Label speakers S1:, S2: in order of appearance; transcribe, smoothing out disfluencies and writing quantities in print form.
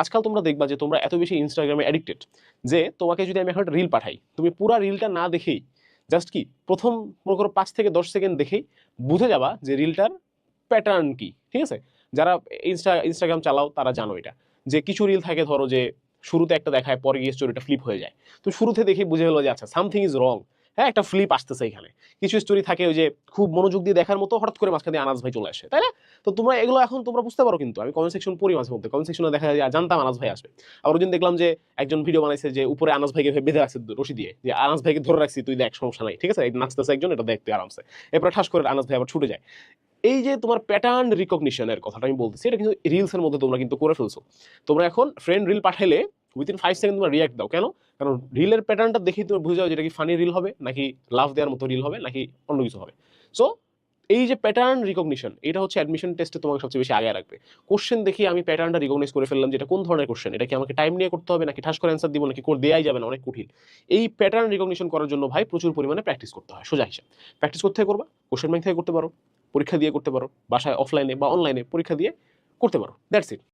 S1: আজকাল তোমরা দেখবা যে তোমরা এত বেশি ইনস্টাগ্রামে অ্যাডিক্টেড যে তোমাকে যদি আমি এখন একটা রিল পাঠাই, তুমি পুরা রিলটা না দেখেই জাস্ট কি প্রথম মনে করো 5 থেকে 10 সেকেন্ড দেখেই বুঝে যাবা যে রিলটার প্যাটার্ন কি। ঠিক আছে, যারা ইনস্টাগ্রাম চালাও তারা জানো এটা, যে কিছু রিল থাকে ধরো যে শুরুতে একটা দেখায় পরে গিয়ে স্টোরিটা ফ্লিপ হয়ে যায়। তো শুরুতে দেখে বুঝে গেলো যে আচ্ছা সামথিং ইজ রং, হ্যাঁ একটা ফ্লিপ আসতেছে এখানে। কিছু স্টোরি থাকে ওই যে খুব মনোযোগ দিয়ে দেখার মতো, হঠাৎ করে মাঝখানে আনাজ ভাই চলে আসে, তাই না? তো তোমরা এগুলো এখন তোমরা বুঝতে পারো, কিন্তু আমি কমেন্ট সেকশন পড়ি মাঝে মধ্যে, কমেন্ট সেকশনে দেখা যায় জানতাম আনাজ ভাই আসবে। আবার ওই দিন দেখলাম যে একজন ভিডিও বানাইছে যে উপরে আনাজ ভাইকে বেঁধে রাখছে রশি দিয়ে, যে আনাজ ভাইকে ধরে রাখছি তুই দেখ সমস্যা নাই, ঠিক আছে নাচতেছে একজন, এটা দেখ তুই আরামসে। এরপর ঠাস করে আনাজ ভাই আবার ছুটে যায়। এই যে তোমার প্যাটার্ন রিকগনিশনের কথাটা আমি বলতেছি, এটা কিন্তু রিলসের মধ্যে তোমরা কিন্তু করে ফেলছো। তোমরা এখন ফ্রেন্ড রিল পাঠাইলে উইদিন 5 সেকেন্ড তোমরা রিয়াক্ট দাও। কেন? কারণ রিলের প্যাটার্নটা দেখেই তুমি বুঝে যাও যেটা কি ফানি রিল হবে নাকি লাভ দেওয়ার মতো রিল হবে নাকি অন্য কিছু হবে। সো এই যে প্যাটার্ন রিকগনিশন, এটা হচ্ছে অ্যাডমিশন টেস্টে তোমাকে সবচেয়ে বেশি আগে রাখবে। কোশ্চেন দেখি আমি প্যাটার্নটা রিকগনাইজ করে ফেললাম যেটা কোন ধরনের কোশ্চেন, এটা কি আমাকে টাইম নিয়ে করতে হবে নাকি ঠাস করে অ্যান্সার দিব নাকি করে দেয়াই যাবে না, অনেক কঠিন। এই প্যাটার্ন রিকগনিশন করার জন্য ভাই প্রচুর পরিমাণে প্র্যাকটিস করতে হয়। সোজা হিসাব, প্র্যাকটিস করতে করবা, কোশ্চেন ব্যাংক থেকে করতে পারো, পরীক্ষা দিয়ে করতে পারো, বাসায় অফলাইনে বা অনলাইনে পরীক্ষা দিয়ে করতে পারো, দ্যাটস ইট।